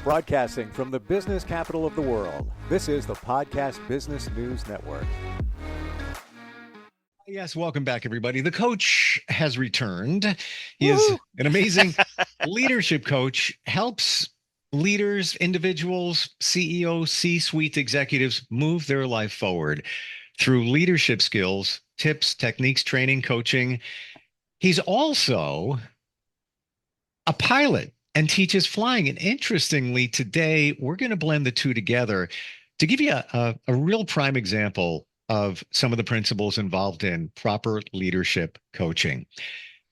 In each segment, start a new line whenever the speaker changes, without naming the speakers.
Broadcasting from the business capital of the world, this is the Podcast Business News Network.
Yes, welcome back, everybody. The coach has returned. He is an amazing leadership coach, helps leaders, individuals, CEOs, C-suite executives move their life forward through leadership skills, tips, techniques, training, coaching. He's also a pilot and teaches flying. And interestingly, today we're going to blend the two together to give you a real prime example of some of the principles involved in proper leadership coaching.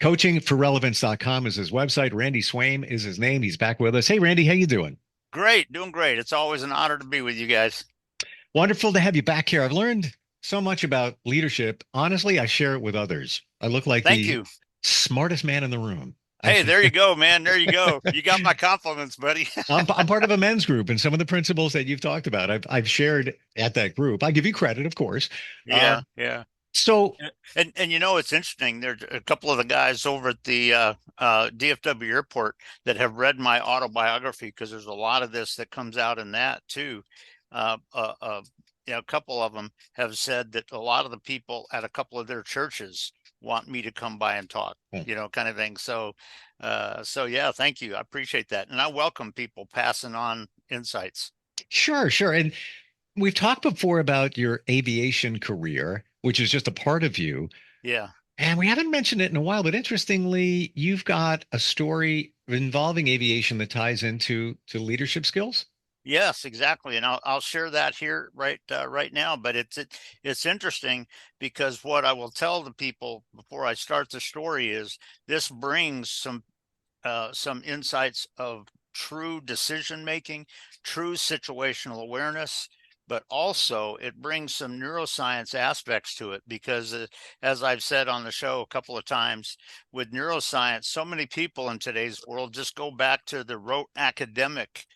Coachingforrelevance.com is his website. Randy Swaim is his name. He's back with us. Hey, Randy, how you doing?
Great, doing great. It's always an honor to be with you guys.
Wonderful to have you back here. I've learned so much about leadership. Honestly, I share it with others. I look like the smartest man in the room.
Hey, there you go, man. There you go. You got my compliments, buddy.
I'm part of a men's group, and some of the principles that you've talked about, I've shared at that group. I give you credit, of course.
Yeah.
So,
and you know, it's interesting. There's a couple of the guys over at the DFW airport that have read my autobiography, because there's a lot of this that comes out in that too. A couple of them have said that a lot of the people at a couple of their churches want me to come by and talk, kind of thing. So yeah, thank you. I appreciate that. And I welcome people passing on insights.
Sure. And we've talked before about your aviation career, which is just a part of you.
Yeah.
And we haven't mentioned it in a while, but interestingly, you've got a story involving aviation that ties into leadership skills.
Yes, exactly, and I'll share that here right now. But it's interesting, because what I will tell the people before I start the story is this brings some insights of true decision making, true situational awareness, but also it brings some neuroscience aspects to it, because as I've said on the show a couple of times, with neuroscience, so many people in today's world just go back to the rote academic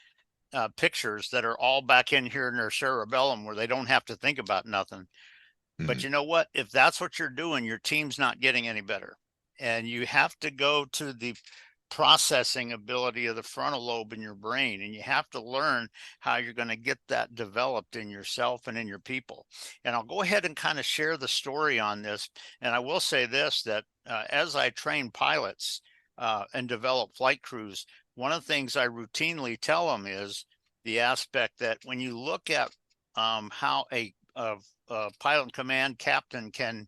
pictures that are all back in here in their cerebellum, where they don't have to think about nothing. Mm-hmm. But you know what? If that's what you're doing, your team's not getting any better. And you have to go to the processing ability of the frontal lobe in your brain, and you have to learn how you're going to get that developed in yourself and in your people. And I'll go ahead and kind of share the story on this. And I will say this, that as I train pilots and develop flight crews, one of the things I routinely tell them is the aspect that when you look at how a pilot in command captain can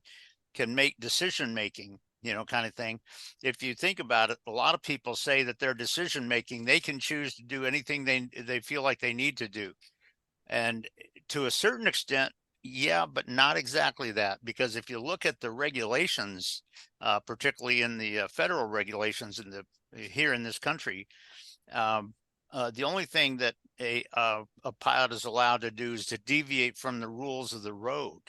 make decision making, kind of thing. If you think about it, a lot of people say that their decision making, they can choose to do anything they feel like they need to do. And to a certain extent, yeah, but not exactly that, because if you look at the regulations, particularly in the federal regulations here in this country, the only thing that a pilot is allowed to do is to deviate from the rules of the road.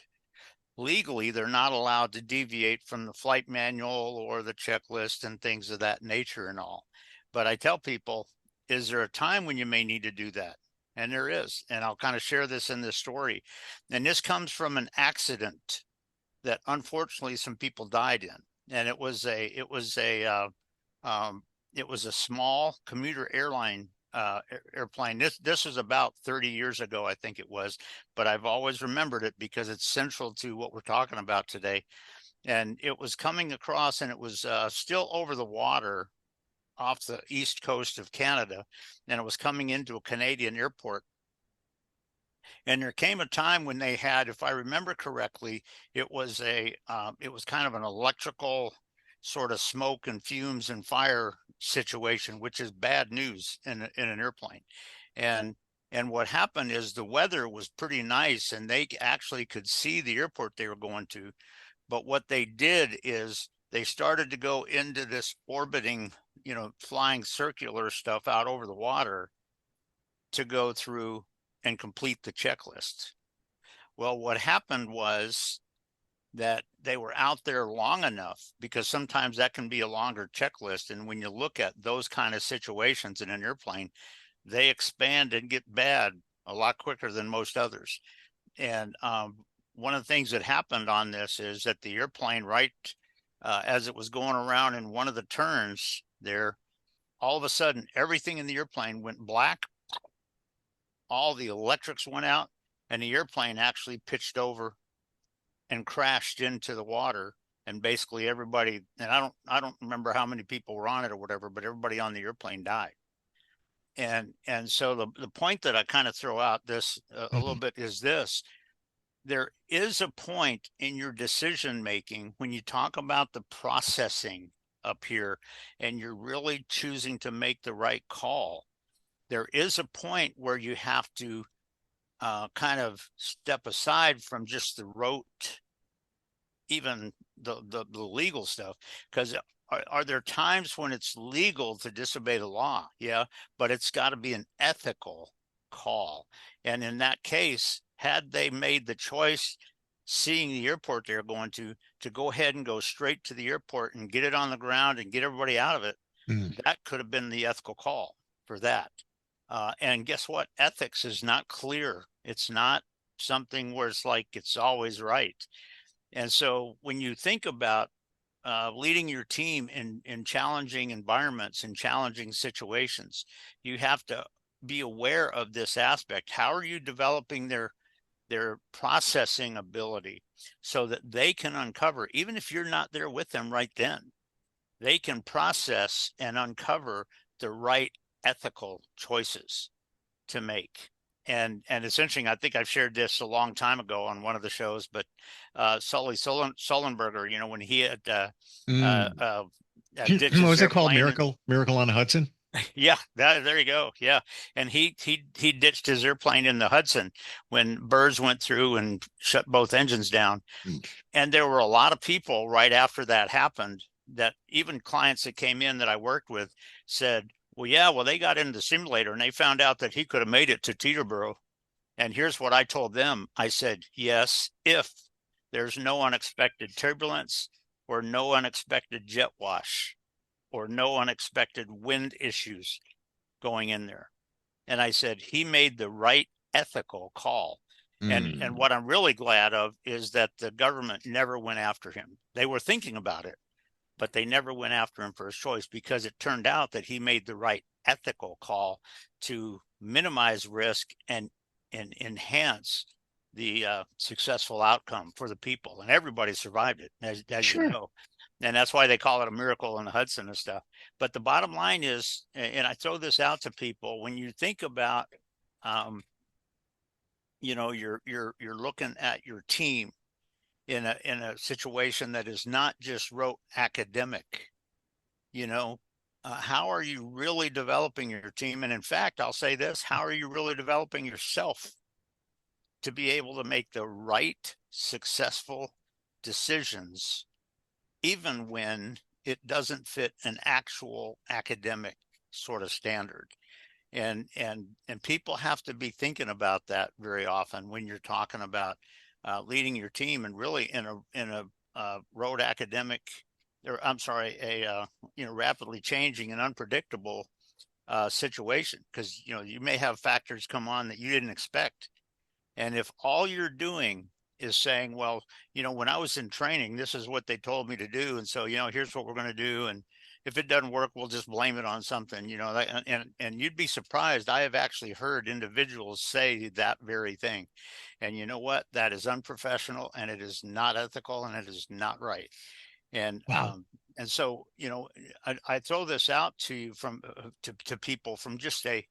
Legally, they're not allowed to deviate from the flight manual or the checklist and things of that nature and all. But I tell people, is there a time when you may need to do that? And there is. And I'll kind of share this in this story. And this comes from an accident that unfortunately some people died in. And it was a small commuter airline airplane. This was about 30 years ago, I think it was, but I've always remembered it because it's central to what we're talking about today. And it was coming across, and it was still over the water off the east coast of Canada, and it was coming into a Canadian airport. And there came a time when they had, if I remember correctly, it was kind of an electrical sort of smoke and fumes and fire situation, which is bad news in an airplane. And what happened is the weather was pretty nice, and they actually could see the airport they were going to. But what they did is they started to go into this orbiting, flying circular stuff out over the water to go through and complete the checklist. Well, what happened was that they were out there long enough, because sometimes that can be a longer checklist. And when you look at those kind of situations in an airplane, they expand and get bad a lot quicker than most others. And one of the things that happened on this is that the airplane, right as it was going around in one of the turns there, all of a sudden, everything in the airplane went black, all the electrics went out and the airplane actually pitched over and crashed into the water. And basically everybody, and I don't remember how many people were on it or whatever, but everybody on the airplane died. And so the point that I kind of throw out this a little bit is this: there is a point in your decision making when you talk about the processing up here and you're really choosing to make the right call. There is a point where you have to kind of step aside from just the rote, even the legal stuff, because are there times when it's legal to disobey the law? Yeah, but it's got to be an ethical call. And in that case, had they made the choice, seeing the airport they're going to go ahead and go straight to the airport and get it on the ground and get everybody out of it, that could have been the ethical call for that. And guess what? Ethics is not clear. It's not something where it's like it's always right. And so when you think about leading your team in challenging environments and challenging situations, you have to be aware of this aspect. How are you developing their processing ability so that they can uncover, even if you're not there with them right then, they can process and uncover the right ethical choices to make. And it's interesting. I think I've shared this a long time ago on one of the shows, but Sully Sullenberger, you know, when he had ditched
What
his
was it called?
airplane
Miracle on the Hudson.
yeah, there you go. Yeah, and he ditched his airplane in the Hudson when birds went through and shut both engines down. And there were a lot of people right after that happened, that even clients that came in that I worked with said, well, yeah, well, they got into the simulator and they found out that he could have made it to Teterboro. And here's what I told them. I said, yes, if there's no unexpected turbulence or no unexpected jet wash or no unexpected wind issues going in there. And I said, he made the right ethical call. And what I'm really glad of is that the government never went after him. They were thinking about it, but they never went after him for his choice, because it turned out that he made the right ethical call to minimize risk and enhance the successful outcome for the people. And everybody survived it, as
Sure.
you know. And that's why they call it a miracle in the Hudson and stuff. But the bottom line is, and I throw this out to people, when you think about, you know, you're looking at your team in a situation that is not just rote academic, you know, how are you really developing your team? And in fact, I'll say this: how are you really developing yourself to be able to make the right, successful decisions, even when it doesn't fit an actual academic sort of standard? And people have to be thinking about that very often when you're talking about leading your team, and really in a road academic, or I'm sorry, a you know, rapidly changing and unpredictable situation, because you know, you may have factors come on that you didn't expect. And if all you're doing is saying, well, you know, when I was in training, this is what they told me to do, and so, you know, here's what we're going to do, and if it doesn't work, we'll just blame it on something, you know. And you'd be surprised, I have actually heard individuals say that very thing. And you know what? That is unprofessional, and it is not ethical, and it is not right. And
Wow.
and so, you know, I throw this out to you from to people from just a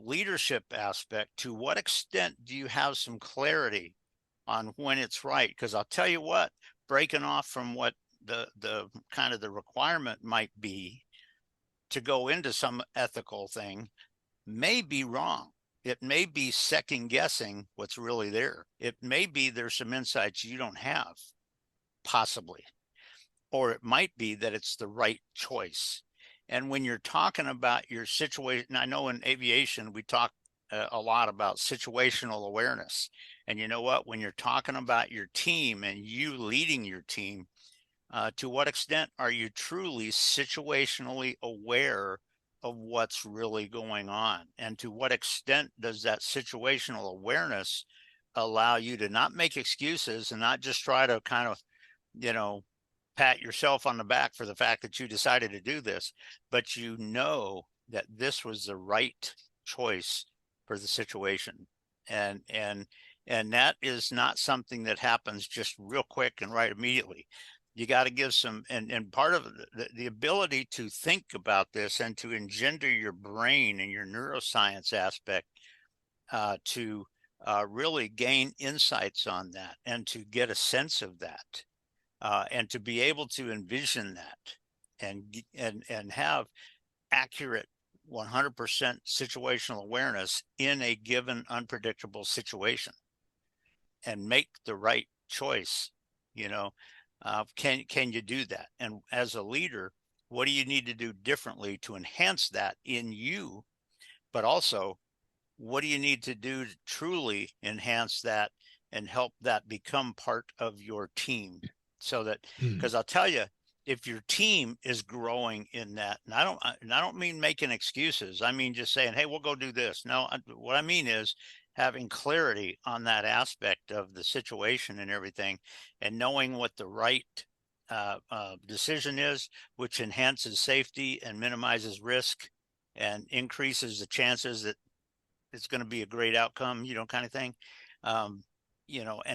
leadership aspect. To what extent do you have some clarity on when it's right? Because I'll tell you what, breaking off from what the kind of the requirement might be to go into some ethical thing may be wrong. It may be second guessing what's really there. It may be there's some insights you don't have, possibly, or it might be that it's the right choice. And when you're talking about your situation, I know in aviation we talk a lot about situational awareness. And you know what? When you're talking about your team and you leading your team, to what extent are you truly situationally aware of what's really going on? And to what extent does that situational awareness allow you to not make excuses and not just try to kind of, you know, pat yourself on the back for the fact that you decided to do this, but you know that this was the right choice for the situation. And that is not something that happens just real quick and right immediately. You got to give some, and part of the ability to think about this and to engender your brain and your neuroscience aspect to really gain insights on that and to get a sense of that and to be able to envision that and have accurate 100% situational awareness in a given unpredictable situation and make the right choice. Can you do that? And as a leader, what do you need to do differently to enhance that in you? But also, what do you need to do to truly enhance that and help that become part of your team? So that, because I'll tell you, if your team is growing in that, and I don't mean making excuses. I mean just saying, hey, we'll go do this. No, what I mean is having clarity on that aspect of the situation and everything, and knowing what the right decision is, which enhances safety and minimizes risk and increases the chances that it's going to be a great outcome, kind of thing. And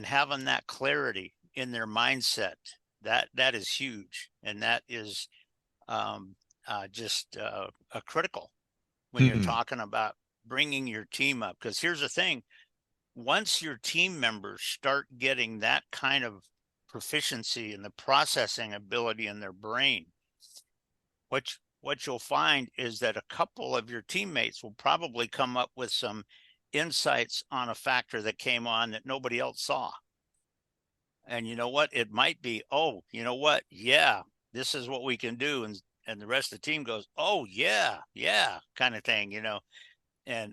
having that clarity in their mindset, that is huge. And that is just a critical when you're talking about bringing your team up. Because here's the thing, once your team members start getting that kind of proficiency in the processing ability in their brain, what you'll find is that a couple of your teammates will probably come up with some insights on a factor that came on that nobody else saw. And you know what? It might be, oh, you know what? Yeah, this is what we can do. And the rest of the team goes, oh, yeah, kind of thing,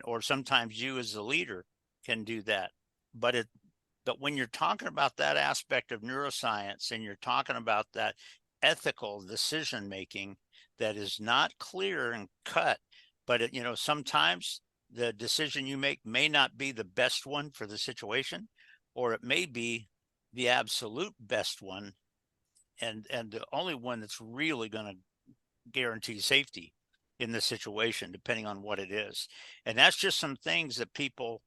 or sometimes you as the leader can do that. But when you're talking about that aspect of neuroscience and you're talking about that ethical decision making that is not clear and cut, but sometimes the decision you make may not be the best one for the situation, or it may be the absolute best one and the only one that's really going to guarantee safety in the situation, depending on what it is. And that's just some things that people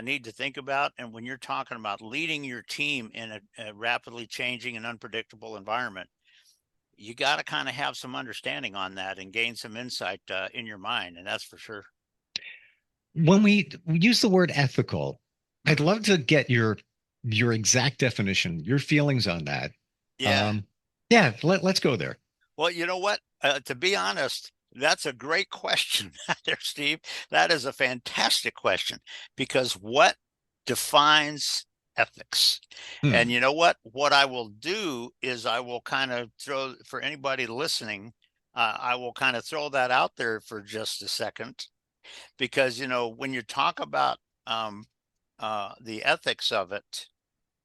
need to think about. And when you're talking about leading your team in a rapidly changing and unpredictable environment, you got to kind of have some understanding on that and gain some insight in your mind. And that's for sure.
When we use the word ethical, I'd love to get your exact definition, your feelings on that.
Yeah.
Let's go there.
Well, you know what? To be honest, that's a great question there, Steve. That is a fantastic question, because what defines ethics? And you know what? What I will do is I will kind of throw, for anybody listening, I will kind of throw that out there for just a second, because, when you talk about the ethics of it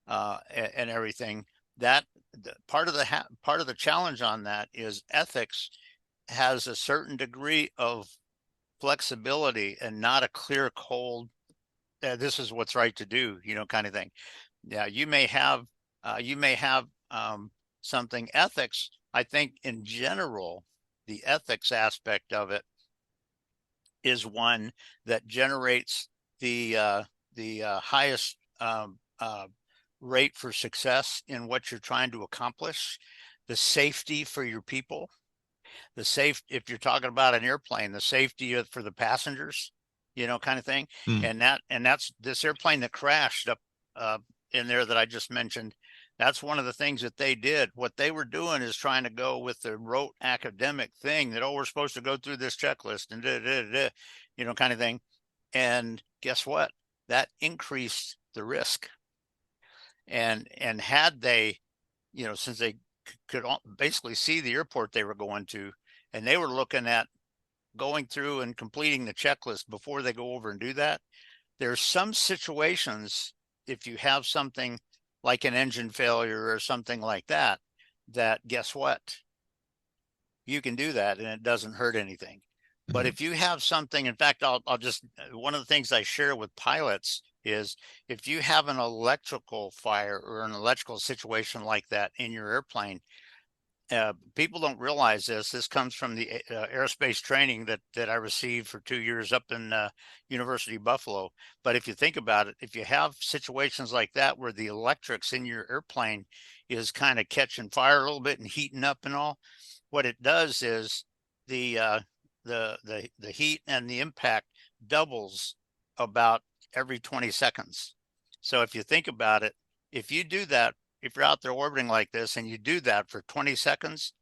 and everything, that part of the challenge on that is ethics has a certain degree of flexibility and not a clear, cold, this is what's right to do, kind of thing. Yeah, you may have something ethics. I think in general, the ethics aspect of it is one that generates the highest rate for success in what you're trying to accomplish, the safety for your people, if you're talking about an airplane, the safety for the passengers, kind of thing. And that's this airplane that crashed up in there that I just mentioned. That's one of the things that they did. What they were doing is trying to go with the rote academic thing that, oh, we're supposed to go through this checklist and kind of thing. And guess what? That increased the risk. And had they, since they could basically see the airport they were going to, and they were looking at going through and completing the checklist before they go over and do that. There's some situations, if you have something like an engine failure or something like that, that guess what? You can do that and it doesn't hurt anything. But if you have something, in fact, I'll just, one of the things I share with pilots is if you have an electrical fire or an electrical situation like that in your airplane, People don't realize this. This comes from the aerospace training that I received for 2 years up in University of Buffalo. But if you think about it, if you have situations like that where the electrics in your airplane is kind of catching fire a little bit and heating up and all, what it does is the the heat and the impact doubles about every 20 seconds. So if you think about it, if you do that, if you're out there orbiting like this and you do that for 20 seconds,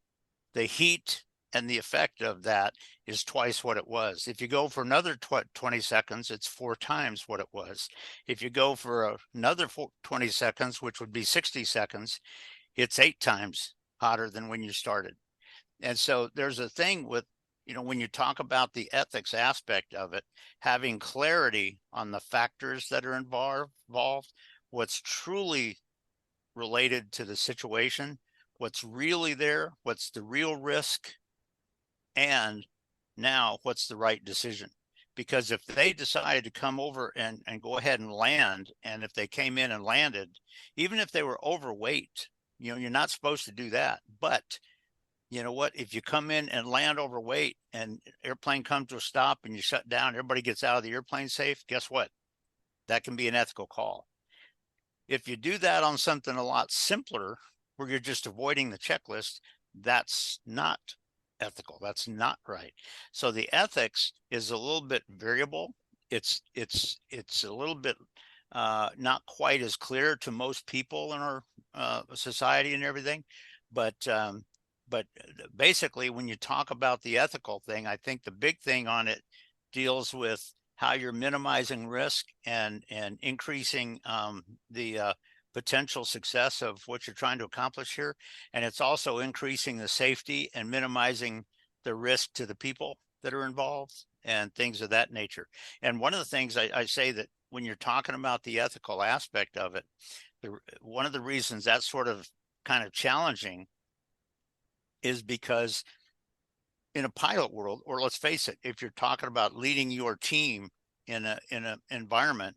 the heat and the effect of that is twice what it was. If you go for another 20 seconds, it's 4 times what it was. If you go for another 20 seconds, which would be 60 seconds, it's 8 times hotter than when you started. And so there's a thing with, when you talk about the ethics aspect of it, having clarity on the factors that are involved, what's truly related to the situation, what's really there, what's the real risk, and now what's the right decision. Because if they decided to come over and go ahead and land, and if they came in and landed, even if they were overweight, you're not supposed to do that. But you know what? If you come in and land overweight and airplane comes to a stop and you shut down, everybody gets out of the airplane safe, guess what? That can be an ethical call. If you do that on something a lot simpler, where you're just avoiding the checklist, that's not ethical. That's not right. So the ethics is a little bit variable. It's a little bit not quite as clear to most people in our society and everything, but basically, when you talk about the ethical thing, I think the big thing on it deals with how you're minimizing risk and increasing the potential success of what you're trying to accomplish here. And it's also increasing the safety and minimizing the risk to the people that are involved and things of that nature. And one of the things I say that when you're talking about the ethical aspect of it, one of the reasons that's sort of kind of challenging is because in a pilot world, or let's face it, if you're talking about leading your team in an environment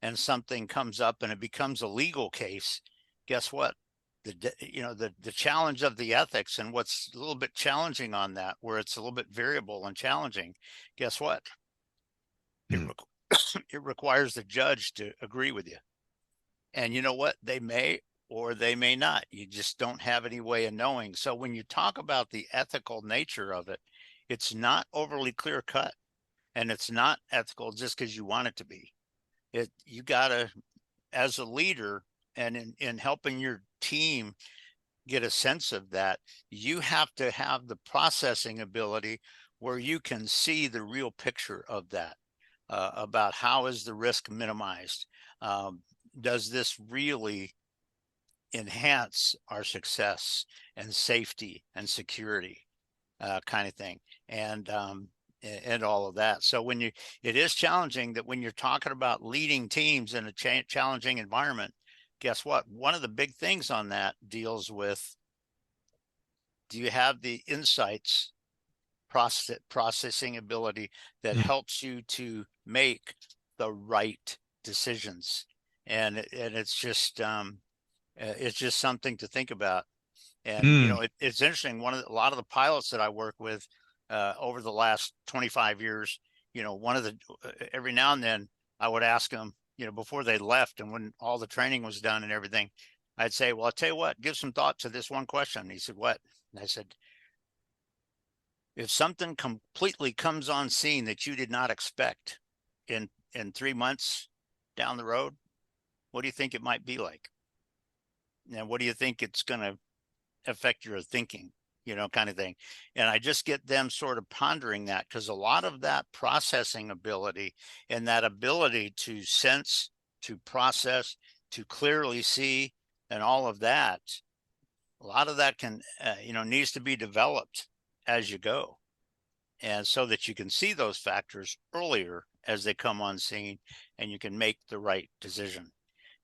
and something comes up and it becomes a legal case, guess what? The challenge of the ethics and what's a little bit challenging on that, where it's a little bit variable and challenging, guess what? It requires the judge to agree with you. And you know what? They may or they may not. You just don't have any way of knowing. So when you talk about the ethical nature of it, it's not overly clear cut, and it's not ethical just because you want it to be. You gotta, as a leader and in helping your team get a sense of that, you have to have the processing ability where you can see the real picture of that, about how is the risk minimized. Does this really enhance our success and safety and security, kind of thing, and all of that. So it is challenging that when you're talking about leading teams in a challenging environment, guess what? One of the big things on that deals with, do you have the insights, processing ability that helps you to make the right decisions? And it's just something to think about. And it's interesting. A lot of the pilots that I work with over the last 25 years, every now and then I would ask them, before they left and when all the training was done and everything, I'd say, well, I'll tell you what, give some thought to this one question. And he said, what? And I said, if something completely comes on scene that you did not expect in 3 months down the road, what do you think it might be like? And what do you think it's going to affect your thinking, kind of thing? And I just get them sort of pondering that, because a lot of that processing ability and that ability to sense, to process, to clearly see, and all of that, a lot of that can, needs to be developed as you go. And so that you can see those factors earlier as they come on scene and you can make the right decision.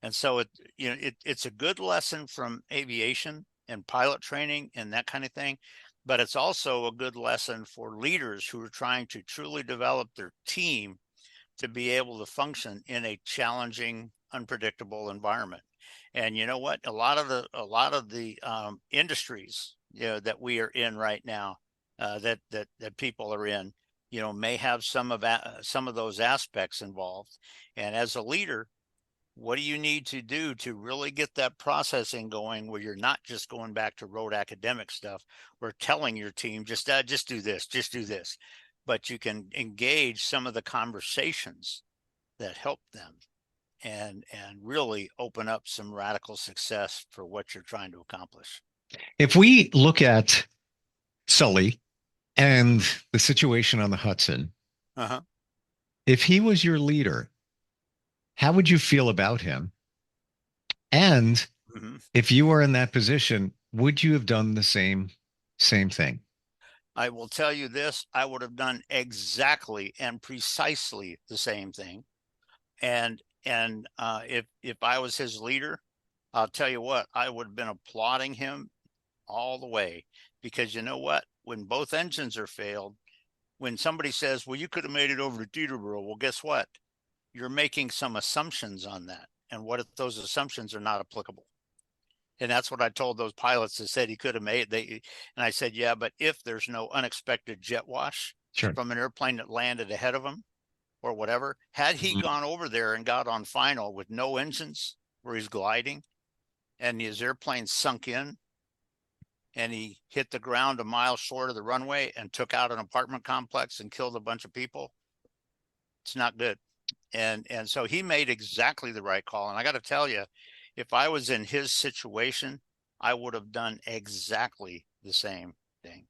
And so it's a good lesson from aviation and pilot training and that kind of thing, but it's also a good lesson for leaders who are trying to truly develop their team to be able to function in a challenging, unpredictable environment. And you know what? A lot of the industries that we are in right now, that people are in, may have some of those aspects involved. And as a leader, what do you need to do to really get that processing going, where you're not just going back to rote academic stuff or telling your team just do this, but you can engage some of the conversations that help them and really open up some radical success for what you're trying to accomplish.
If we look at Sully and the situation on the Hudson,
Uh-huh.
if he was your leader, how would you feel about him? And
Mm-hmm.
if you were in that position, would you have done the same thing?
I will tell you this, I would have done exactly and precisely the same thing. And if I was his leader, I'll tell you what, I would have been applauding him all the way, because you know what? When both engines are failed, when somebody says, well, you could have made it over to Teterboro, well, guess what? You're making some assumptions on that. And what if those assumptions are not applicable? And that's what I told those pilots that said he could have made. And I said, yeah, but if there's no unexpected jet wash
Sure.
from an airplane that landed ahead of him or whatever, had he gone over there and got on final with no engines where he's gliding and his airplane sunk in and he hit the ground a mile short of the runway and took out an apartment complex and killed a bunch of people, it's not good. And so he made exactly the right call. And I got to tell you, if I was in his situation, I would have done exactly the same thing.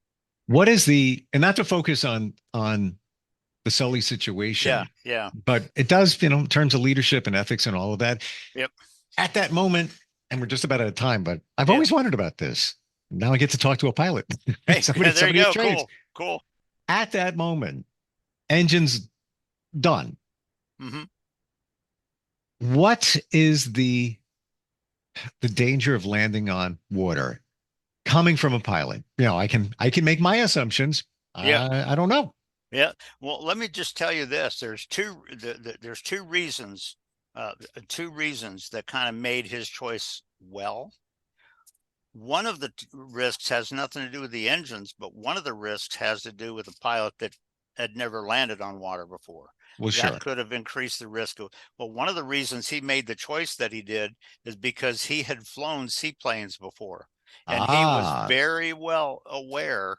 What is and not to focus on the Sully situation,
yeah,
but it does, in terms of leadership and ethics and all of that.
Yep.
At that moment, and we're just about out of time, but I've always wondered about this. Now I get to talk to a pilot.
Hey,
somebody
you go.
trains.
Cool.
At that moment, engines done.
Mm-hmm.
What is the danger of landing on water coming from a pilot? I can make my assumptions.
Yeah.
I don't know.
Yeah. Well, let me just tell you this. There's two reasons that kind of made his choice well. One of the risks has nothing to do with the engines, but one of the risks has to do with a pilot that had never landed on water before.
Well, sure.
That could have increased the risk. Well, one of the reasons he made the choice that he did is because he had flown seaplanes before, and he was very well aware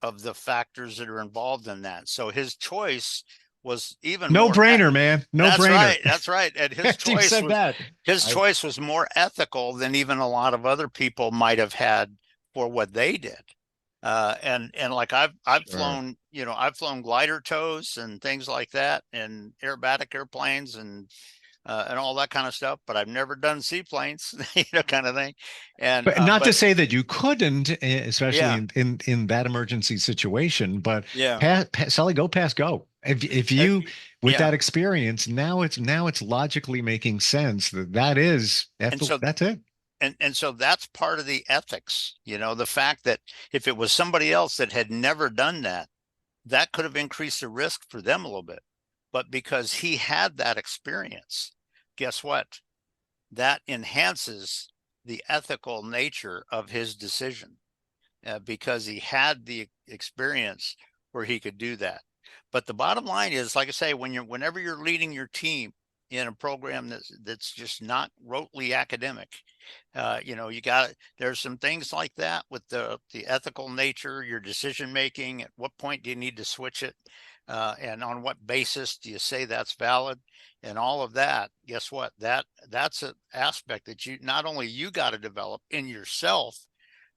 of the factors that are involved in that. So his choice was even
no
more
brainer, man. No brainer.
That's right. And his choice was more ethical than even a lot of other people might have had for what they did. And like I've flown, I've flown glider tows and things like that, and aerobatic airplanes and all that kind of stuff, but I've never done seaplanes, kind of thing. And
but not to say that you couldn't, especially in that emergency situation. But Sully, go. If you with that experience, now it's logically making sense that's it.
And so that's part of the ethics, the fact that if it was somebody else that had never done that, that could have increased the risk for them a little bit. But because he had that experience, guess what? That enhances the ethical nature of his decision, because he had the experience where he could do that. But the bottom line is, like I say, whenever you're leading your team in a program that's just not rotely academic, there's some things like that with the ethical nature, your decision making. At what point do you need to switch it? And on what basis do you say that's valid? And all of that, guess what? That's an aspect that not only you got to develop in yourself,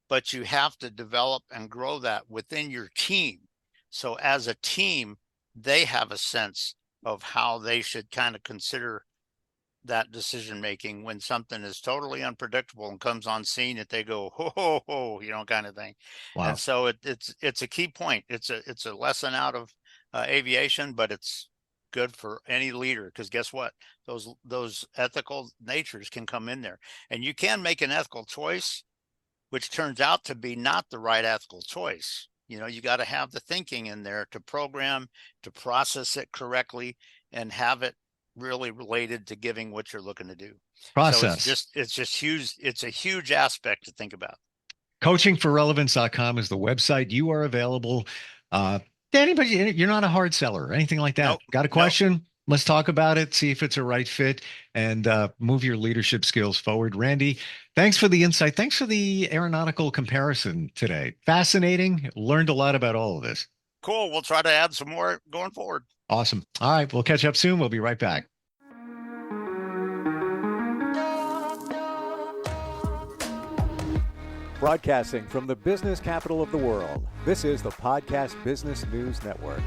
but you have to develop and grow that within your team. So as a team, they have a sense of how they should kind of consider that decision making when something is totally unpredictable and comes on scene, that they go ho ho ho, kind of thing. Wow. And so it's a key point. It's a lesson out of aviation, but it's good for any leader, because guess what? Those ethical natures can come in there, and you can make an ethical choice, which turns out to be not the right ethical choice. You got to have the thinking in there to program, to process it correctly, and have it really related to giving what you're looking to do.
Process.
So it's just huge. It's a huge aspect to think about.
Coachingforrelevance.com is the website. You are available to anybody. You're not a hard seller or anything like that.
Nope.
Got a question? Let's talk about it, see if it's a right fit, and move your leadership skills forward. Randy, thanks for the insight. Thanks for the aeronautical comparison today. Fascinating. Learned a lot about all of this.
Cool. We'll try to add some more going forward.
Awesome. All right. We'll catch up soon. We'll be right back.
Broadcasting from the business capital of the world, this is the Podcast Business News Network.